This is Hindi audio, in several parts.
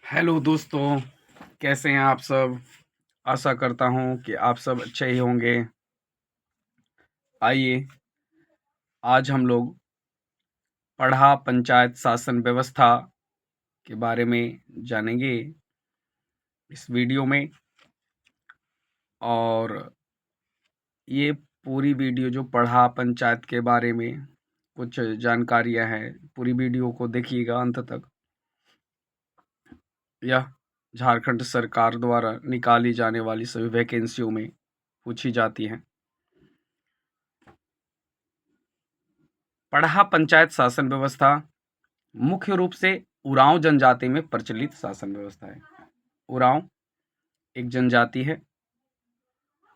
हेलो दोस्तों, कैसे हैं आप सब? आशा करता हूँ कि आप सब अच्छे ही होंगे। आइए, आज हम लोग पढ़ा पंचायत शासन व्यवस्था के बारे में जानेंगे इस वीडियो में। और ये पूरी वीडियो जो पढ़ा पंचायत के बारे में कुछ जानकारियाँ हैं, पूरी वीडियो को देखिएगा अंत तक। यह झारखंड सरकार द्वारा निकाली जाने वाली सभी वैकेंसियों में पूछी जाती हैं। पढ़ा पंचायत शासन व्यवस्था मुख्य रूप से उरांव जनजाति में प्रचलित शासन व्यवस्था है। उरांव एक जनजाति है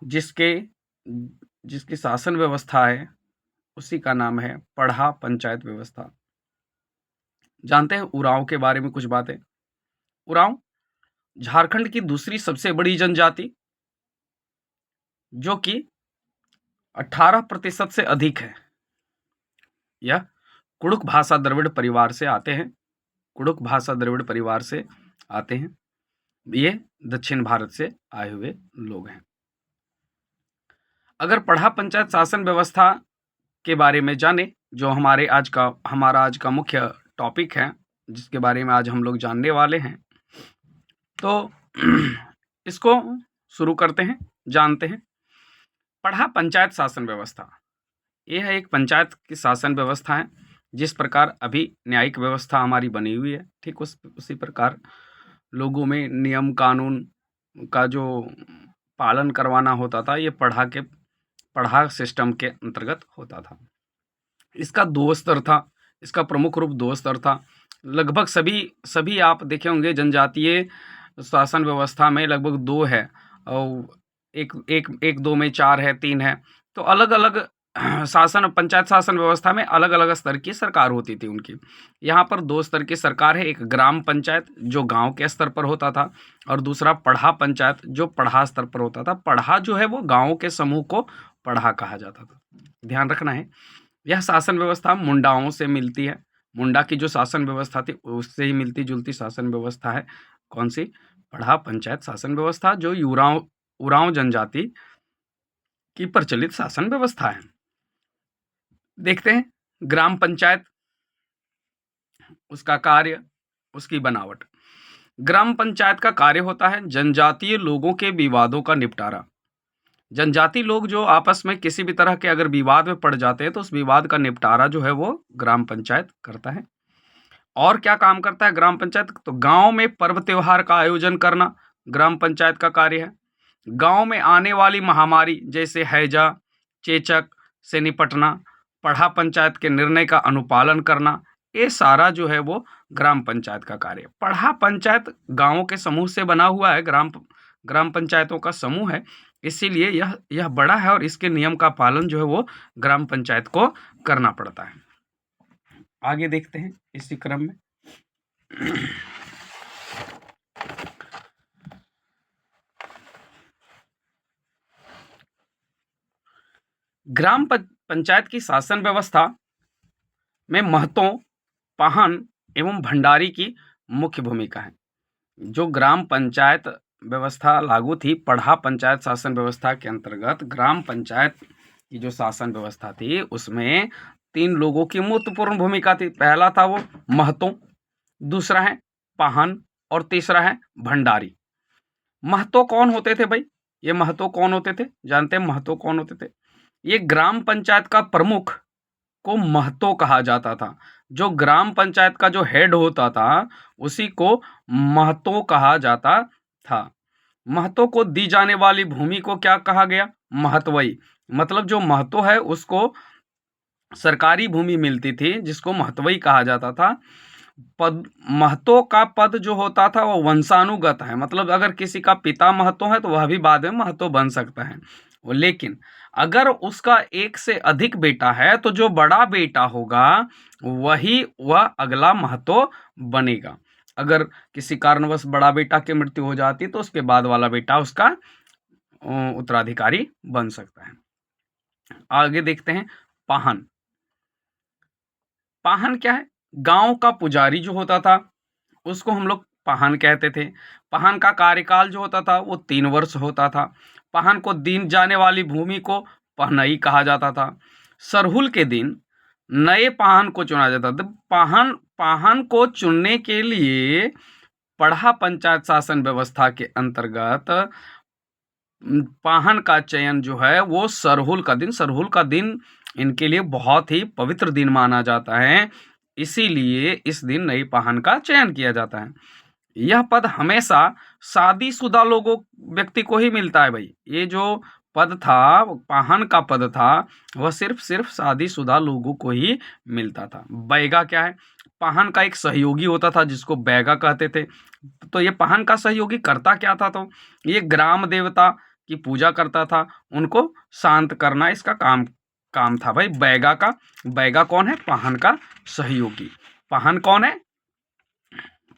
जिसके जिसकी शासन व्यवस्था है, उसी का नाम है पढ़ा पंचायत व्यवस्था। जानते हैं उरांव के बारे में कुछ बातें। उरांव झारखंड की दूसरी सबसे बड़ी जनजाति, जो कि 18% से अधिक है। यह कुड़ुक भाषा द्रविड़ परिवार से आते हैं। कुड़ुक भाषा द्रविड़ परिवार से आते हैं। ये दक्षिण भारत से आए हुए लोग हैं। अगर पढ़ा पंचायत शासन व्यवस्था के बारे में जाने, जो हमारा आज का मुख्य टॉपिक है, जिसके बारे में आज हम लोग जानने वाले हैं, तो इसको शुरू करते हैं, जानते हैं। पढ़ा पंचायत शासन व्यवस्था, यह एक पंचायत की शासन व्यवस्था है। जिस प्रकार अभी न्यायिक व्यवस्था हमारी बनी हुई है, ठीक उसी प्रकार लोगों में नियम कानून का जो पालन करवाना होता था, ये पढ़ा सिस्टम के अंतर्गत होता था। इसका दो स्तर था, इसका प्रमुख रूप दो स्तर था। लगभग सभी आप देखे होंगे जनजातीय शासन व्यवस्था में लगभग दो है, और एक दो में चार है, तीन है। तो अलग अलग पंचायत शासन व्यवस्था में अलग अलग स्तर की सरकार होती थी उनकी। यहाँ पर दो स्तर की सरकार है, एक ग्राम पंचायत जो गांव के स्तर पर होता था, और दूसरा पढ़ा पंचायत जो पढ़ा स्तर पर होता था। पढ़ा जो है वो गाँव के समूह को पढ़ा कहा जाता था, ध्यान रखना है। यह शासन व्यवस्था मुंडाओं से मिलती है। मुंडा की जो शासन व्यवस्था थी उससे ही मिलती जुलती शासन व्यवस्था है। कौन सी? पढ़ा पंचायत शासन व्यवस्था, जो उरांव जनजाति की प्रचलित शासन व्यवस्था है। देखते हैं ग्राम पंचायत, उसका कार्य, उसकी बनावट। ग्राम पंचायत का कार्य होता है जनजातीय लोगों के विवादों का निपटारा। जनजाति लोग जो आपस में किसी भी तरह के अगर विवाद में पड़ जाते हैं, तो उस विवाद का निपटारा जो है वो ग्राम पंचायत करता है। और क्या काम करता है ग्राम पंचायत? तो गांव में पर्व त्योहार का आयोजन करना ग्राम पंचायत का कार्य है। गांव में आने वाली महामारी जैसे हैजा, चेचक से निपटना, पढ़ा पंचायत के निर्णय का अनुपालन करना, ये सारा जो है वो ग्राम पंचायत का कार्य है। पढ़ा पंचायत गांवों के समूह से बना हुआ है, ग्राम पंचायतों का समूह है, इसीलिए यह बड़ा है, और इसके नियम का पालन जो है वो ग्राम पंचायत को करना पड़ता है। आगे देखते हैं इसी क्रम में। ग्राम पंचायत की शासन व्यवस्था में महतों, पाहन एवं भंडारी की मुख्य भूमिका है। जो ग्राम पंचायत व्यवस्था लागू थी पढ़ा पंचायत शासन व्यवस्था के अंतर्गत, ग्राम पंचायत की जो शासन व्यवस्था थी उसमें तीन लोगों की महत्वपूर्ण भूमिका थी। पहला था वो महतों, दूसरा है पाहन, और तीसरा है भंडारी। महतो कौन होते थे भाई? ये महतो कौन होते थे? जानते हैं महतो कौन होते थे? ये ग्राम पंचायत का प्रमुख को महतो कहा जाता था। जो ग्राम पंचायत का जो हेड होता था उसी को महतो कहा जाता था। महतो को दी जाने वाली भूमि को क्या कहा गया? महतवई। मतलब जो महतो है उसको सरकारी भूमि मिलती थी जिसको महतवई कहा जाता था। पद, महतो का पद जो होता था वो वंशानुगत है। मतलब अगर किसी का पिता महतो है तो वह भी बाद में महतो बन सकता है। लेकिन अगर उसका एक से अधिक बेटा है तो जो बड़ा बेटा होगा वह अगला महतो बनेगा। अगर किसी कारणवश बड़ा बेटा की मृत्यु हो जाती तो उसके बाद वाला बेटा उसका उत्तराधिकारी बन सकता है। आगे देखते हैं पाहन। पाहन क्या है? गांव का पुजारी जो होता था उसको हम लोग पाहन कहते थे। पाहन का कार्यकाल जो होता था वो 3 वर्ष होता था। पाहन को दी जाने वाली भूमि को पहनई कहा जाता था। सरहुल के दिन नए पाहन को चुना जाता था। पाहन पाहन को चुनने के लिए पढ़ा पंचायत शासन व्यवस्था के अंतर्गत पाहन का चयन जो है वो सरहुल का दिन इनके लिए बहुत ही पवित्र दिन माना जाता है। इसीलिए इस दिन नई पाहन का चयन किया जाता है। यह पद हमेशा शादीशुदा व्यक्ति को ही मिलता है भाई। ये जो पद था, पाहन का पद था, वह सिर्फ शादीशुदा लोगों को ही मिलता था। बैगा क्या है? पाहन का एक सहयोगी होता था जिसको बैगा कहते थे। तो ये पाहन का सहयोगी करता क्या था? तो ये ग्राम देवता की पूजा करता था, उनको शांत करना इसका काम था भाई बैगा का। बैगा कौन है? पाहन का सहयोगी। पाहन कौन है?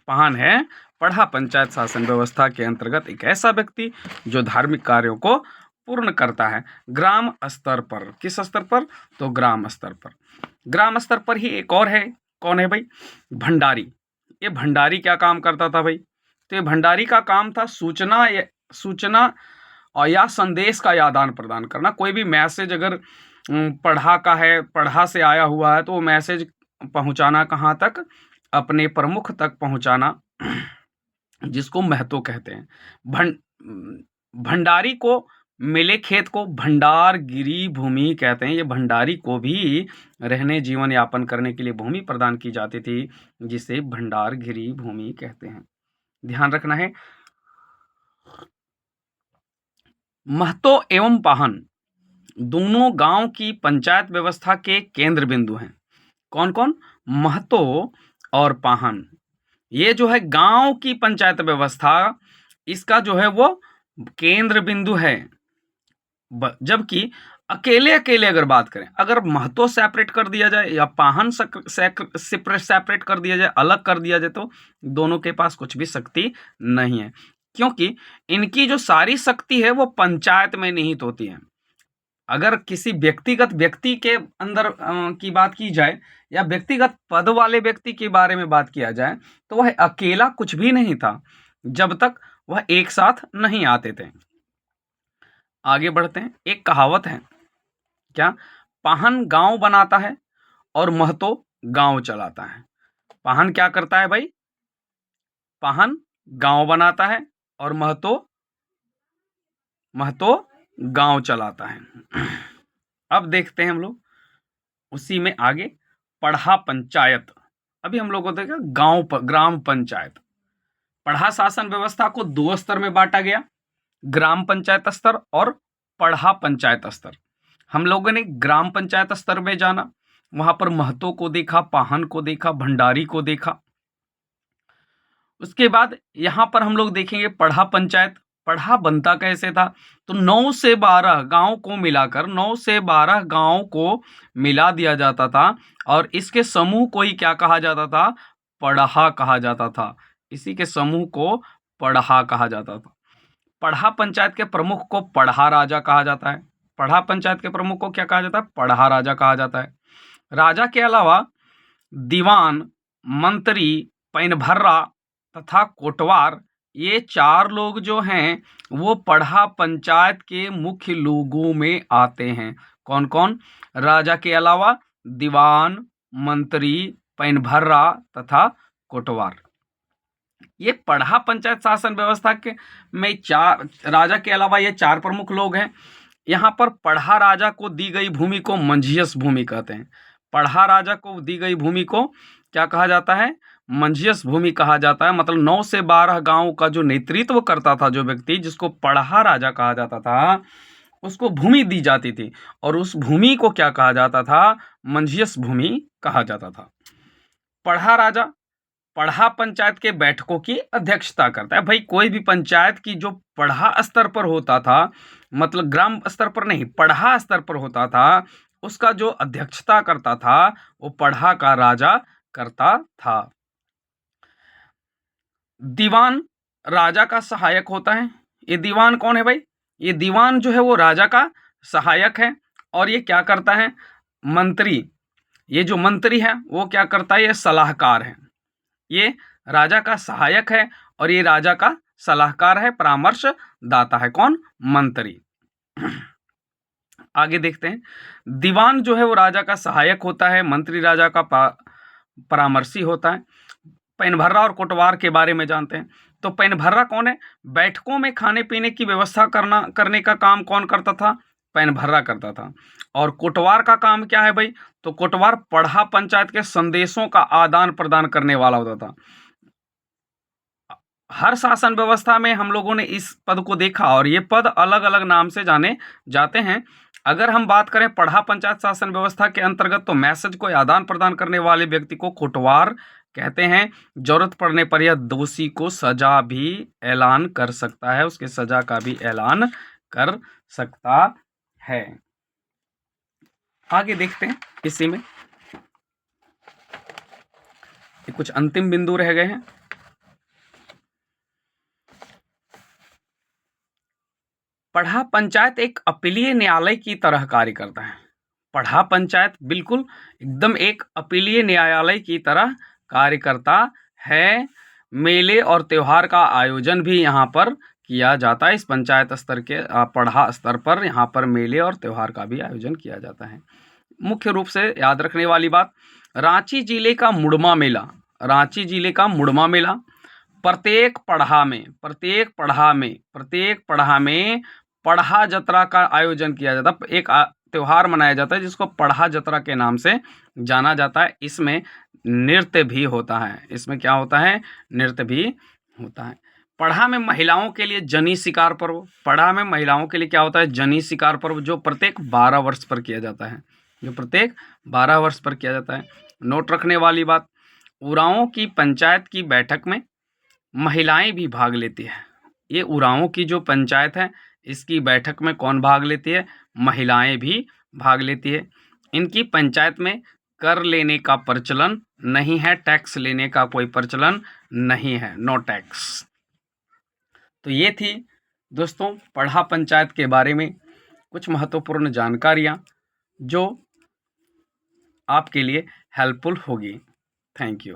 पाहन है पढ़ा पंचायत शासन व्यवस्था के अंतर्गत एक ऐसा व्यक्ति जो धार्मिक कार्यों को पूर्ण करता है ग्राम स्तर पर। किस स्तर पर? तो ग्राम स्तर पर। ग्राम स्तर पर ही एक और है, कौन है भाई? भंडारी। ये भंडारी क्या काम करता था भाई? तो ये भंडारी का काम था सूचना और या संदेश का आदान प्रदान करना। कोई भी मैसेज अगर पढ़ा का है, पढ़ा से आया हुआ है, तो वो मैसेज पहुंचाना कहाँ तक? अपने प्रमुख तक पहुंचाना, जिसको महतो कहते हैं। भंडारी को मिले खेत को भंडार गिरी भूमि कहते हैं। ये भंडारी को भी रहने जीवन यापन करने के लिए भूमि प्रदान की जाती थी, जिसे भंडार गिरी भूमि कहते हैं। ध्यान रखना है। महतो एवं पाहन दोनों गांव की पंचायत व्यवस्था के केंद्र बिंदु हैं। कौन कौन? महतो और पाहन। ये जो है गांव की पंचायत व्यवस्था, इसका जो है वो केंद्र बिंदु है। जबकि अकेले अगर बात करें, अगर महतो सेपरेट कर दिया जाए या पाहन सेपरेट कर दिया जाए, अलग कर दिया जाए, तो दोनों के पास कुछ भी शक्ति नहीं है, क्योंकि इनकी जो सारी शक्ति है वो पंचायत में निहित होती है। अगर किसी व्यक्तिगत व्यक्ति के अंदर की बात की जाए या व्यक्तिगत पद वाले व्यक्ति के बारे में बात किया जाए, तो वह अकेला कुछ भी नहीं था जब तक वह एक साथ नहीं आते थे। आगे बढ़ते हैं। एक कहावत है, क्या? पाहन गांव बनाता है और महतो गांव चलाता है। पाहन क्या करता है भाई? पाहन गांव बनाता है और महतो गांव चलाता है। अब देखते हैं हम लोग उसी में आगे पढ़ा पंचायत। अभी हम लोग को देखा ग्राम पंचायत। पढ़ा शासन व्यवस्था को 2 स्तर में बांटा गया, ग्राम पंचायत स्तर और पढ़ा पंचायत स्तर। हम लोगों ने ग्राम पंचायत स्तर में जाना, वहां पर महतो को देखा, पाहन को देखा, भंडारी को देखा। उसके बाद यहां पर हम लोग देखेंगे पढ़ा पंचायत। पढ़ा बनता कैसे था? तो 9 से 12 गांव को मिलाकर 9 से 12 गांव को मिला दिया जाता था और इसके समूह को ही क्या कहा जाता था? पढ़ा कहा जाता था। इसी के समूह को पढ़ा कहा जाता था। पढ़ा पंचायत के प्रमुख को पढ़ा राजा कहा जाता है। पढ़ा पंचायत के प्रमुख को क्या कहा जाता है? पढ़ा राजा कहा जाता है। राजा के अलावा दीवान, मंत्री, पैनभर्रा तथा कोटवार, ये 4 लोग जो हैं वो पढ़ा पंचायत के मुख्य लोगों में आते हैं। कौन कौन? राजा के अलावा दीवान, मंत्री, पैनभर्रा तथा कोटवार। ये पढ़ा पंचायत शासन व्यवस्था के में 4 राजा के अलावा ये 4 प्रमुख लोग हैं। यहाँ पर पढ़ा राजा को दी गई भूमि को मंझियस भूमि कहते हैं। पढ़ा राजा को दी गई भूमि को क्या कहा जाता है? मंझियस भूमि कहा जाता है। मतलब 9 से 12 गांव का जो नेतृत्व करता था जो व्यक्ति, जिसको पढ़ा राजा कहा जाता था, उसको भूमि दी जाती थी और उस भूमि को क्या कहा जाता था? मंझियस भूमि कहा जाता था। पढ़ा राजा पढ़ा पंचायत के बैठकों की अध्यक्षता करता है। भाई कोई भी पंचायत की जो पढ़ा स्तर पर होता था, मतलब ग्राम स्तर पर नहीं, पढ़ा स्तर पर होता था, उसका जो अध्यक्षता करता था वो पढ़ा का राजा करता था। दीवान राजा का सहायक होता है। ये दीवान कौन है भाई? ये दीवान जो है वो राजा का सहायक है और ये क्या करता है? मंत्री। ये जो मंत्री है वो क्या करता है? ये सलाहकार है। ये राजा का सहायक है और ये राजा का सलाहकार है, परामर्श दाता है। कौन? मंत्री। आगे देखते हैं, दीवान जो है वो राजा का सहायक होता है, मंत्री राजा का परामर्शी होता है। पैनभर्रा और कोटवार के बारे में जानते हैं। तो पैनभर्रा कौन है? बैठकों में खाने पीने की व्यवस्था करने का काम कौन करता था? पैनभर्रा करता था। और कोटवार का काम क्या है भाई? तो कोटवार पढ़ा पंचायत के संदेशों का आदान प्रदान करने वाला होता था। हर शासन व्यवस्था में हम लोगों ने इस पद को देखा और ये पद अलग अलग नाम से जाने जाते हैं। अगर हम बात करें पढ़ा पंचायत शासन व्यवस्था के अंतर्गत, तो मैसेज को आदान प्रदान करने वाले व्यक्ति को कोटवार कहते हैं। जरूरत पड़ने पर यह दोषी को सजा भी ऐलान कर सकता है, उसके सजा का भी ऐलान कर सकता है। आगे देखते हैं, इसी में कुछ अंतिम बिंदु रह गए हैं। पढ़ा पंचायत एक अपीलीय न्यायालय की तरह कार्य करता है। पढ़ा पंचायत बिल्कुल एकदम एक अपीलीय न्यायालय की तरह कार्य करता है। मेले और त्योहार का आयोजन भी यहाँ पर किया जाता है। इस पंचायत स्तर के पढ़ा स्तर पर यहाँ पर मेले और त्योहार का भी आयोजन किया जाता है। मुख्य रूप से याद रखने वाली बात, रांची जिले का मुड़मा मेला, रांची जिले का मुड़मा मेला प्रत्येक पढ़ा में पढ़ा जतरा का आयोजन किया जाता है। एक त्योहार मनाया जाता है जिसको पढ़ा जतरा के नाम से जाना जाता है। इसमें नृत्य भी होता है। इसमें क्या होता है? नृत्य भी होता है। पढ़ा में महिलाओं के लिए जनी शिकार पर्व, पढ़ा में महिलाओं के लिए क्या होता है? जनी शिकार पर्व, जो प्रत्येक 12 वर्ष पर किया जाता है, जो प्रत्येक 12 वर्ष पर किया जाता है। नोट रखने वाली बात, उरांव की पंचायत की बैठक में महिलाएं भी भाग लेती है। ये उरांव की जो पंचायत है, इसकी बैठक में कौन भाग लेती है? महिलाएं भी भाग लेती है। इनकी पंचायत में कर लेने का प्रचलन नहीं है, टैक्स लेने का कोई प्रचलन नहीं है, नो टैक्स। तो ये थी दोस्तों पढ़ा पंचायत के बारे में कुछ महत्वपूर्ण जानकारियां जो आपके लिए हेल्पफुल होगी। Thank you.